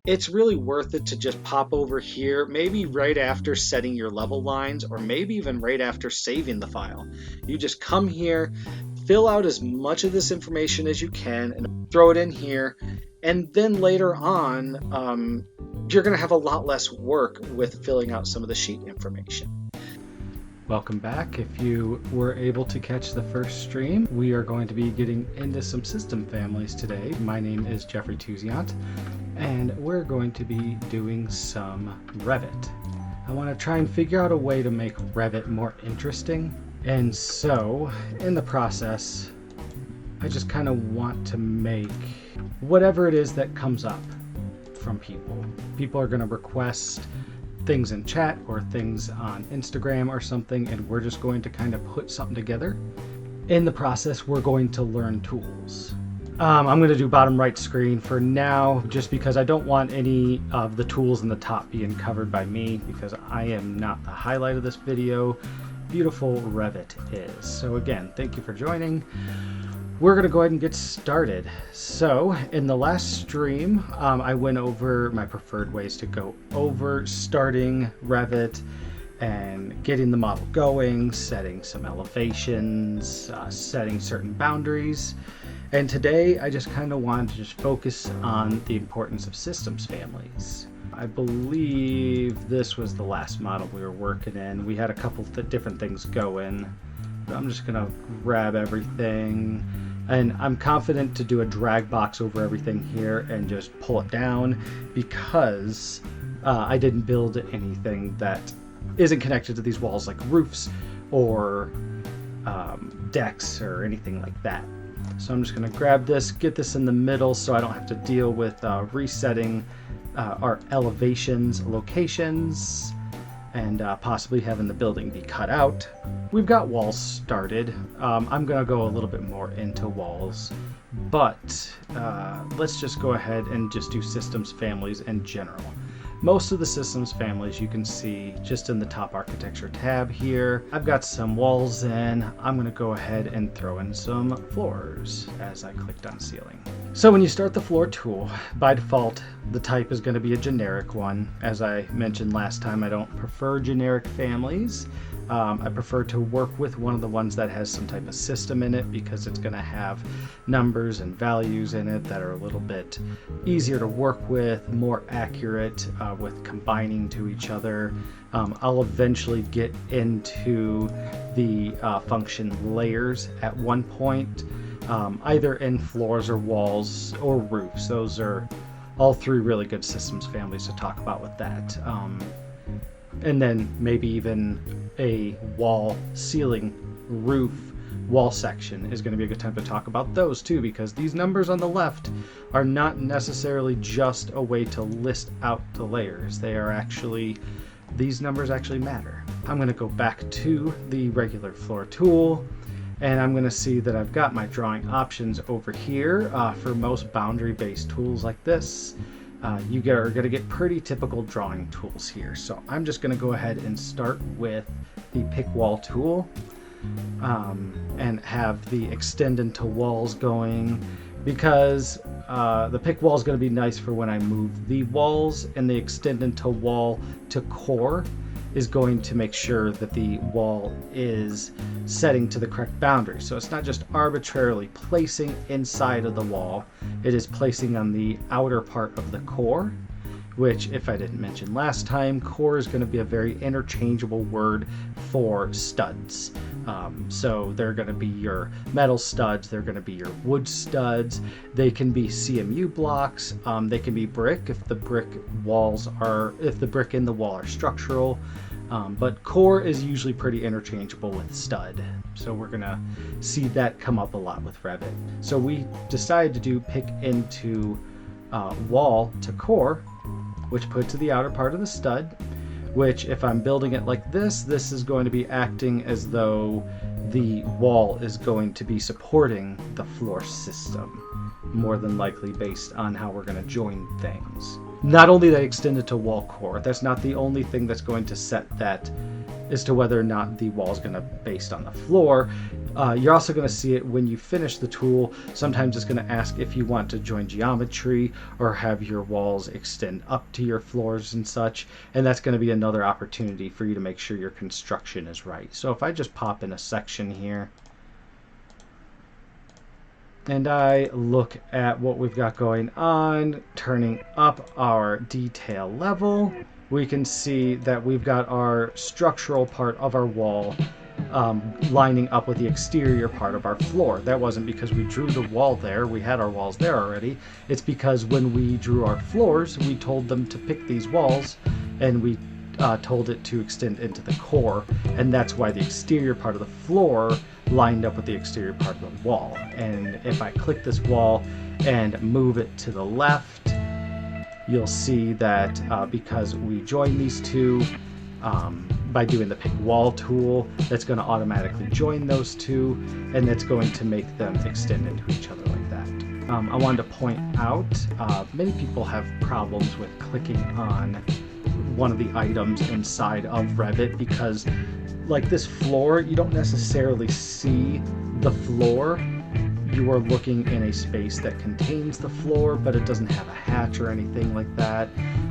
it's really worth it to just pop over here, maybe right after setting your level lines, or maybe even right after saving the file. You just come here, fill out as much of this information as you can, and throw it in here. And then later on, you're going to have a lot less work with filling out some of the sheet information. Welcome back. If you were able to catch the first stream, we are going to be getting into some system families today. My name is Jeffrey Touziant, and we're going to be doing some Revit. I want to try and figure out a way to make Revit more interesting. And so, in the process, I just kind of want to make whatever it is that comes up from people. People are going to request things in chat or things on Instagram or something, and we're just going to kind of put something together. In the process, we're going to learn tools. I'm going to do bottom right screen for now, just because I don't want any of the tools in the top being covered by me, because I am not the highlight of this video. Beautiful Revit is. So again, thank you for joining. We're going to go ahead and get started. So in the last stream, I went over my preferred ways to go over starting Revit and getting the model going, setting some elevations, setting certain boundaries. And today I just kind of wanted to just focus on the importance of systems families. I believe this was the last model we were working in. We had a couple different things going. I'm just going to grab everything. And I'm confident to do a drag box over everything here and just pull it down, because I didn't build anything that isn't connected to these walls, like roofs or decks or anything like that. So I'm just going to grab this, get this in the middle so I don't have to deal with resetting our elevations, locations, and possibly having the building be cut out. We've got walls started. I'm going to go a little bit more into walls, but let's just go ahead and just do systems families in general. Most of the systems families you can see just in the top architecture tab here. I've got some walls in. I'm going to go ahead and throw in some floors as I clicked on ceiling. So when you start the floor tool, by default, the type is going to be a generic one. As I mentioned last time, I don't prefer generic families. I prefer to work with one of the ones that has some type of system in it, because it's going to have numbers and values in it that are a little bit easier to work with, more accurate with combining to each other. I'll eventually get into the function layers at one point, either in floors or walls or roofs. Those are all three really good systems families to talk about with that. And then maybe even a wall, ceiling, roof, wall section is going to be a good time to talk about those too, because these numbers on the left are not necessarily just a way to list out the layers. They are actually, these numbers actually matter. I'm going to go back to the regular floor tool, and I'm going to see that I've got my drawing options over here. For most boundary-based tools like this, you are going to get pretty typical drawing tools here. So I'm just going to go ahead and start with the pick wall tool, and have the extend into walls going, because the pick wall is going to be nice for when I move the walls, and the extend into wall to core is going to make sure that the wall is setting to the correct boundary. So it's not just arbitrarily placing inside of the wall, it is placing on the outer part of the core, which, if I didn't mention last time, core is going to be a very interchangeable word for studs. So they're going to be your metal studs, they're going to be your wood studs, they can be CMU blocks, they can be brick if the brick in the wall are structural, but core is usually pretty interchangeable with stud. So we're going to see that come up a lot with Revit. So we decided to do pick into wall to core, which put to the outer part of the stud, which, if I'm building it like this is going to be acting as though the wall is going to be supporting the floor system, more than likely based on how we're going to join things. Not only that extended to wall core, that's not the only thing that's going to set that as to whether or not the wall is going to be based on the floor. You're also going to see it when you finish the tool. Sometimes it's going to ask if you want to join geometry or have your walls extend up to your floors and such, and that's going to be another opportunity for you to make sure your construction is right. So if I just pop in a section here and I look at what we've got going on, turning up our detail level, we can see that we've got our structural part of our wall lining up with the exterior part of our floor. That wasn't because we drew the wall there. We had our walls there already. It's because when we drew our floors, we told them to pick these walls, and we told it to extend into the core, and that's why the exterior part of the floor lined up with the exterior part of the wall. And if I click this wall and move it to the left, you'll see that because we join these two by doing the pick wall tool, that's going to automatically join those two, and that's going to make them extend into each other like that. I wanted to point out, many people have problems with clicking on one of the items inside of Revit because, like this floor, you don't necessarily see the floor. You are looking in a space that contains the floor, but it doesn't have a hatch or anything like that.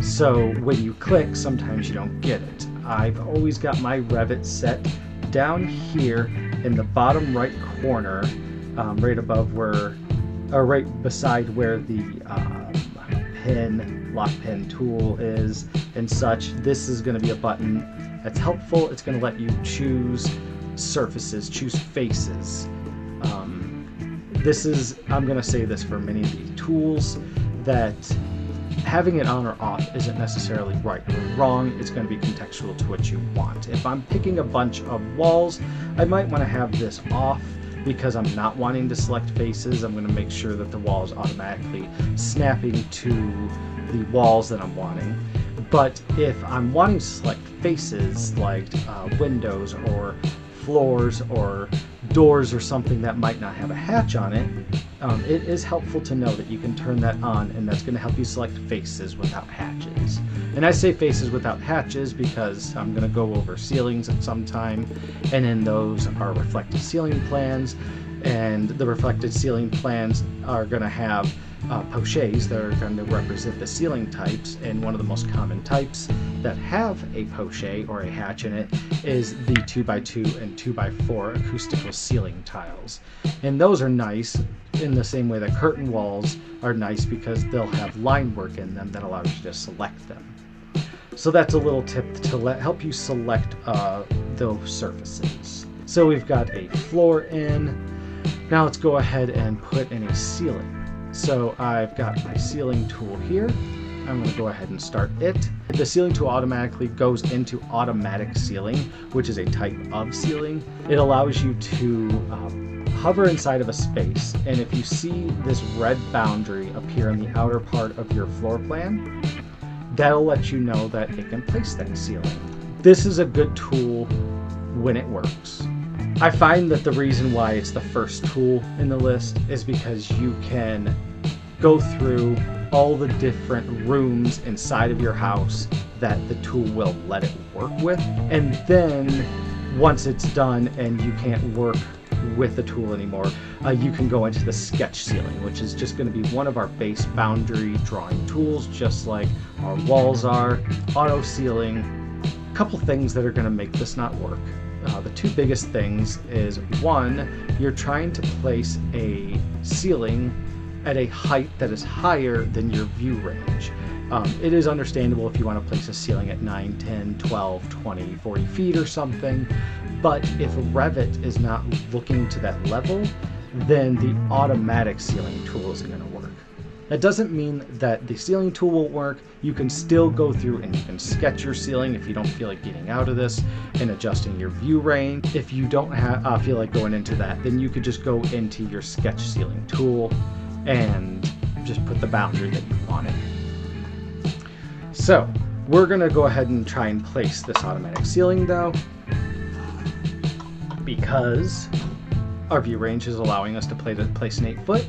So when you click, sometimes you don't get it. I've always got my Revit set down here in the bottom right corner, right above where, or right beside where the lock pen tool is and such. This is going to be a button that's helpful. It's going to let you choose surfaces, choose faces. I'm going to say this for many of the tools, that having it on or off isn't necessarily right or wrong. It's going to be contextual to what you want. If I'm picking a bunch of walls, I might want to have this off because I'm not wanting to select faces. I'm going to make sure that the wall is automatically snapping to the walls that I'm wanting. But if I'm wanting to select faces like windows or floors or doors or something that might not have a hatch on it, it is helpful to know that you can turn that on, and that's going to help you select faces without hatches. And I say faces without hatches because I'm going to go over ceilings at some time, and in those are reflected ceiling plans, and the reflected ceiling plans are going to have pochets that are going to represent the ceiling types, and one of the most common types that have a poche or a hatch in it is the 2x2 and 2x4 acoustical ceiling tiles. And those are nice in the same way that curtain walls are nice because they'll have line work in them that allows you to select them. So that's a little tip to help you select those surfaces. So we've got a floor in. Now let's go ahead and put in a ceiling. So I've got my ceiling tool here. I'm going to go ahead and start it. The ceiling tool automatically goes into automatic ceiling, which is a type of ceiling. It allows you to hover inside of a space, and if you see this red boundary appear in the outer part of your floor plan, that'll let you know that it can place that ceiling. This is a good tool when it works. I find that the reason why it's the first tool in the list is because you can go through all the different rooms inside of your house that the tool will let it work with, and then once it's done and you can't work with the tool anymore, you can go into the sketch ceiling, which is just going to be one of our base boundary drawing tools, just like our walls are. Auto ceiling, a couple things that are going to make this not work. The two biggest things is, one, you're trying to place a ceiling at a height that is higher than your view range. It is understandable if you want to place a ceiling at 9, 10, 12, 20, 40 feet or something, but if Revit is not looking to that level, then the automatic ceiling tool isn't going to work. That doesn't mean that the ceiling tool won't work. You can still go through and you can sketch your ceiling if you don't feel like getting out of this and adjusting your view range. If you don't feel like going into that, then you could just go into your sketch ceiling tool and just put the boundary that you wanted. So we're going to go ahead and try and place this automatic ceiling though, because our view range is allowing us to place an 8 foot.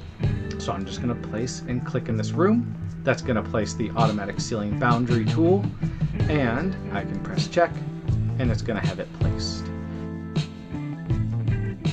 So I'm just going to place and click in this room. That's going to place the automatic ceiling boundary tool, and I can press check and it's going to have it placed.